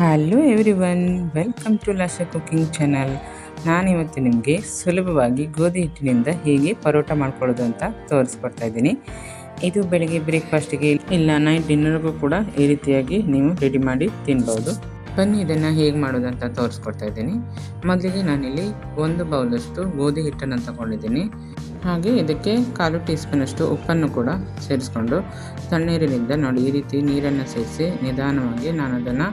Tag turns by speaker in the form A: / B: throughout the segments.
A: Hello everyone, welcome to Lasha cooking channel. ನಾನಿವತ್ತು ನಿಮಗೆ ಸುಲಭವಾಗಿ ಗೋಧಿ ಹಿಟ್ಟಿನಿಂದ ಹೇಗೆ ಪರೋಟ ಮಾಡ್ಕೊಳ್ಳೋದು ಅಂತ ತೋರಿಸ್ಕೊಡ್ತಾ ಇದ್ದೀನಿ. ಇದು ಬೆಳಗ್ಗೆ ಬ್ರೇಕ್ಫಾಸ್ಟಿಗೆ ಇಲ್ಲ ನೈಟ್ ಡಿನ್ನರ್ಗೂ ಕೂಡ ಈ ರೀತಿಯಾಗಿ ನೀವು ರೆಡಿ ಮಾಡಿ ತಿನ್ಬೋದು. ಬನ್ನಿ ಇದನ್ನು ಹೇಗೆ ಮಾಡೋದು ಅಂತ ತೋರಿಸ್ಕೊಡ್ತಾ ಇದ್ದೀನಿ. ಮೊದಲಿಗೆ ನಾನಿಲ್ಲಿ 1 ಬೌಲಷ್ಟು ಗೋಧಿ ಹಿಟ್ಟನ್ನು ತಗೊಂಡಿದ್ದೀನಿ. ಹಾಗೆ ಇದಕ್ಕೆ 1/4 ಟೀ ಸ್ಪೂನಷ್ಟು ಉಪ್ಪನ್ನು ಕೂಡ ಸೇರಿಸ್ಕೊಂಡು ತಣ್ಣೀರಿನಿಂದ ನೋಡಿ ಈ ರೀತಿ ನೀರನ್ನು ಸೇರಿಸಿ ನಿಧಾನವಾಗಿ ನಾನು ಅದನ್ನು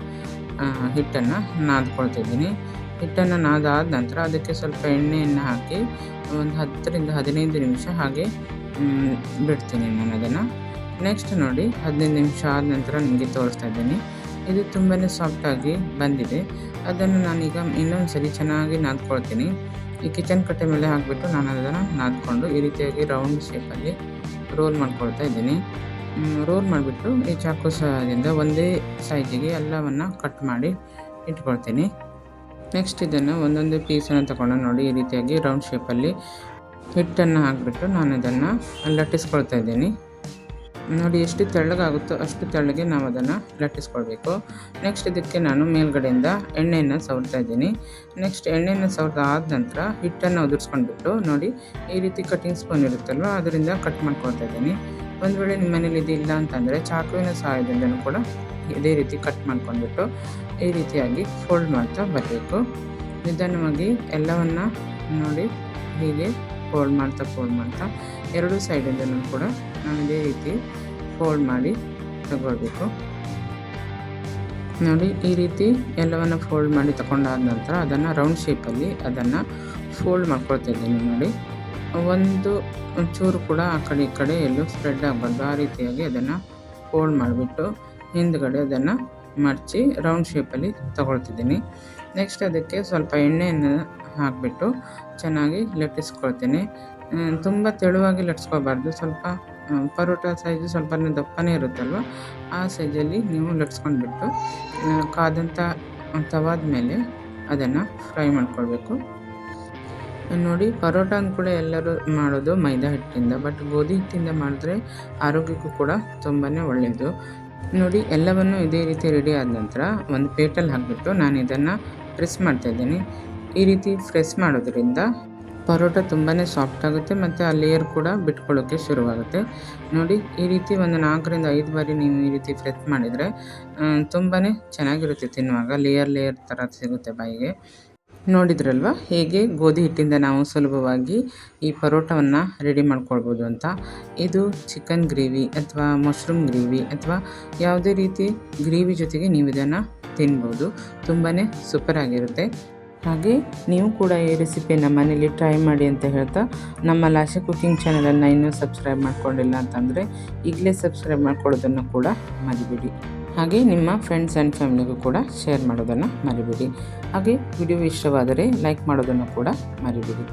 A: ಹಿಟ್ಟನ್ನು ನಾದ್ಕೊಳ್ತಿದ್ದೀನಿ. ಹಿಟ್ಟನ್ನು ನಾದಾದ ನಂತರ ಅದಕ್ಕೆ ಸ್ವಲ್ಪ ಎಣ್ಣೆಯನ್ನು ಹಾಕಿ ಒಂದು 10ರಿಂದ 15 ನಿಮಿಷ ಹಾಗೆ ಬಿಡ್ತೀನಿ ನಾನು ಅದನ್ನು. ನೆಕ್ಸ್ಟ್ ನೋಡಿ 15 ನಿಮಿಷ ಆದ ನಂತರ ನಿಮಗೆ ತೋರಿಸ್ತಾ ಇದ್ದೀನಿ. ಇದು ತುಂಬಾ ಸಾಫ್ಟಾಗಿ ಬಂದಿದೆ. ಅದನ್ನು ನಾನೀಗ ಇನ್ನೊಂದು ಸರಿ ಚೆನ್ನಾಗಿ ನಾದ್ಕೊಳ್ತೀನಿ. ಈ ಕಿಚನ್ ಕಟ್ಟೆ ಮೇಲೆ ಹಾಕಿಬಿಟ್ಟು ನಾನು ಅದನ್ನು ನಾದ್ಕೊಂಡು ಈ ರೀತಿಯಾಗಿ ರೌಂಡ್ ಶೇಪಲ್ಲಿ ರೋಲ್ ಮಾಡ್ಕೊಳ್ತಾ ಇದ್ದೀನಿ. ರೋಲ್ ಮಾಡಿಬಿಟ್ಟು ಈ ಚಾಕು ಸಹಾಯದಿಂದ ಒಂದೇ ಸೈಜಿಗೆ ಎಲ್ಲವನ್ನು ಕಟ್ ಮಾಡಿ ಇಟ್ಕೊಳ್ತೀನಿ. ನೆಕ್ಸ್ಟ್ ಇದನ್ನು ಒಂದೊಂದೇ ಪೀಸನ್ನು ತಗೊಂಡು ನೋಡಿ ಈ ರೀತಿಯಾಗಿ ರೌಂಡ್ ಶೇಪಲ್ಲಿ ಹಿಟ್ಟನ್ನು ಹಾಕಿಬಿಟ್ಟು ನಾನು ಅದನ್ನು ಲಟ್ಟಿಸ್ಕೊಳ್ತಾ ಇದ್ದೀನಿ. ನೋಡಿ ಎಷ್ಟು ತೆಳ್ಳಗಾಗುತ್ತೋ ಅಷ್ಟು ತೆಳ್ಳಗೆ ನಾವು ಅದನ್ನು ಲಟ್ಟಿಸ್ಕೊಳ್ಬೇಕು. ನೆಕ್ಸ್ಟ್ ಇದಕ್ಕೆ ನಾನು ಮೇಲ್ಗಡೆಯಿಂದ ಎಣ್ಣೆಯನ್ನು ಸವರ್ತಾ ಇದ್ದೀನಿ. ನೆಕ್ಸ್ಟ್ ಎಣ್ಣೆಯನ್ನು ಸವರ್ದು ಆದ ನಂತರ ಹಿಟ್ಟನ್ನು ಉದುರಿಸ್ಕೊಂಡ್ಬಿಟ್ಟು ನೋಡಿ ಈ ರೀತಿ ಕಟಿಂಗ್ ಸ್ಪೂನ್ ಇರುತ್ತಲ್ವ ಅದರಿಂದ ಕಟ್ ಮಾಡ್ಕೊಳ್ತಾ ಇದ್ದೀನಿ. ಒಂದು ವೇಳೆ ನಿಮ್ಮ ಮನೇಲಿ ಇದಿಲ್ಲ ಅಂತಂದರೆ ಚಾಕುವಿನ ಸಹಾಯದಿಂದಲೂ ಕೂಡ ಇದೇ ರೀತಿ ಕಟ್ ಮಾಡ್ಕೊಂಡ್ಬಿಟ್ಟು ಈ ರೀತಿಯಾಗಿ ಫೋಲ್ಡ್ ಮಾಡ್ತಾ ಬರಬೇಕು. ನಿಧಾನವಾಗಿ ಎಲ್ಲವನ್ನು ನೋಡಿ ಹೀಗೆ ಫೋಲ್ಡ್ ಮಾಡ್ತಾ ಎರಡೂ ಸೈಡಿಂದಲೂ ಕೂಡ ನಾವು ಇದೇ ರೀತಿ ಫೋಲ್ಡ್ ಮಾಡಿ ತಗೊಳ್ಬೇಕು. ನೋಡಿ ಈ ರೀತಿ ಎಲ್ಲವನ್ನು ಫೋಲ್ಡ್ ಮಾಡಿ ತಗೊಂಡಾದ ನಂತರ ಅದನ್ನು ರೌಂಡ್ ಶೇಪಲ್ಲಿ ಅದನ್ನು ಫೋಲ್ಡ್ ಮಾಡ್ಕೊಳ್ತಾ ಇದ್ದೀನಿ. ನೋಡಿ ಒಂದು ಚೂರು ಕೂಡ ಆ ಕಡೆ ಈ ಕಡೆ ಎಲ್ಲೂ ಸ್ಪ್ರೆಡ್ ಆಗಬಾರ್ದು. ಆ ರೀತಿಯಾಗಿ ಅದನ್ನು ಫೋಲ್ಡ್ ಮಾಡಿಬಿಟ್ಟು ಹಿಂದ್ಗಡೆ ಅದನ್ನು ಮಡಚಿ ರೌಂಡ್ ಶೇಪಲ್ಲಿ ತಗೊಳ್ತಿದ್ದೀನಿ. ನೆಕ್ಸ್ಟ್ ಅದಕ್ಕೆ ಸ್ವಲ್ಪ ಎಣ್ಣೆಯನ್ನು ಹಾಕಿಬಿಟ್ಟು ಚೆನ್ನಾಗಿ ಲಟ್ಟಿಸ್ಕೊಳ್ತೀನಿ. ತುಂಬ ತೆಳುವಾಗಿ ಲಟ್ಸ್ಕೋಬಾರ್ದು. ಸ್ವಲ್ಪ ಪರೋಟ ಸೈಜು ಸ್ವಲ್ಪ ದಪ್ಪನೇ ಇರುತ್ತಲ್ವ ಆ ಸೈಜಲ್ಲಿ ನೀವು ಲಟ್ಸ್ಕೊಂಡ್ಬಿಟ್ಟು ಕಾದಂಥ ತವಾದ ಮೇಲೆ ಅದನ್ನು ಫ್ರೈ ಮಾಡ್ಕೊಳ್ಬೇಕು. ನೋಡಿ ಪರೋಟ ಕೂಡ ಎಲ್ಲರೂ ಮಾಡೋದು ಮೈದಾ ಹಿಟ್ಟಿಂದ, ಬಟ್ ಗೋಧಿ ಹಿಟ್ಟಿಂದ ಮಾಡಿದ್ರೆ ಆರೋಗ್ಯಕ್ಕೂ ಕೂಡ ತುಂಬಾ ಒಳ್ಳೆಯದು. ನೋಡಿ ಎಲ್ಲವನ್ನು ಇದೇ ರೀತಿ ರೆಡಿ ಆದ ನಂತರ ಒಂದು ಪ್ಲೇಟಲ್ಲಿ ಹಾಕಿಬಿಟ್ಟು ನಾನು ಇದನ್ನು ಪ್ರೆಸ್ ಮಾಡ್ತಾಯಿದ್ದೀನಿ. ಈ ರೀತಿ ಪ್ರೆಸ್ ಮಾಡೋದ್ರಿಂದ ಪರೋಟ ತುಂಬಾ ಸಾಫ್ಟ್ ಆಗುತ್ತೆ ಮತ್ತು ಆ ಲೇಯರ್ ಕೂಡ ಬಿಟ್ಕೊಳ್ಳೋಕ್ಕೆ ಶುರುವಾಗುತ್ತೆ. ನೋಡಿ ಈ ರೀತಿ ಒಂದು 4ರಿಂದ 5 ಬಾರಿ ನೀವು ಈ ರೀತಿ ಪ್ರೆಸ್ ಮಾಡಿದರೆ ತುಂಬಾ ಚೆನ್ನಾಗಿರುತ್ತೆ ತಿನ್ನುವಾಗ. ಲೇಯರ್ ಥರ ಸಿಗುತ್ತೆ ಬಾಯಿಗೆ. ನೋಡಿದ್ರಲ್ವ ಹೇಗೆ ಗೋಧಿ ಹಿಟ್ಟಿಂದ ನಾವು ಸುಲಭವಾಗಿ ಈ ಪರೋಟವನ್ನು ರೆಡಿ ಮಾಡ್ಕೊಳ್ಬೋದು ಅಂತ. ಇದು ಚಿಕನ್ ಗ್ರೇವಿ ಅಥವಾ ಮಶ್ರೂಮ್ ಗ್ರೇವಿ ಅಥವಾ ಯಾವುದೇ ರೀತಿ ಗ್ರೇವಿ ಜೊತೆಗೆ ನೀವು ಇದನ್ನು ತಿನ್ಬೋದು. ತುಂಬಾ ಸೂಪರಾಗಿರುತ್ತೆ. ಹಾಗೆ ನೀವು ಕೂಡ ಈ ರೆಸಿಪಿಯನ್ನು ಮನೇಲಿ ಟ್ರೈ ಮಾಡಿ ಅಂತ ಹೇಳ್ತಾ, ನಮ್ಮ ಲಾಶಾ ಕುಕಿಂಗ್ ಚಾನಲನ್ನು ಇನ್ನೂ ಸಬ್ಸ್ಕ್ರೈಬ್ ಮಾಡ್ಕೊಂಡಿಲ್ಲ ಅಂತಂದರೆ ಈಗಲೇ ಸಬ್ಸ್ಕ್ರೈಬ್ ಮಾಡ್ಕೊಳ್ಳೋದನ್ನು ಕೂಡ ಮರಿಬೇಡಿ. ಹಾಗೆ ನಿಮ್ಮ ಫ್ರೆಂಡ್ಸ್ ಆ್ಯಂಡ್ ಫ್ಯಾಮಿಲಿಗೂ ಕೂಡ ಶೇರ್ ಮಾಡೋದನ್ನು ಮರಿಬೇಡಿ. ಹಾಗೆ ವಿಡಿಯೋ ಇಷ್ಟವಾದರೆ ಲೈಕ್ ಮಾಡೋದನ್ನು ಕೂಡ ಮರಿಬೇಡಿ.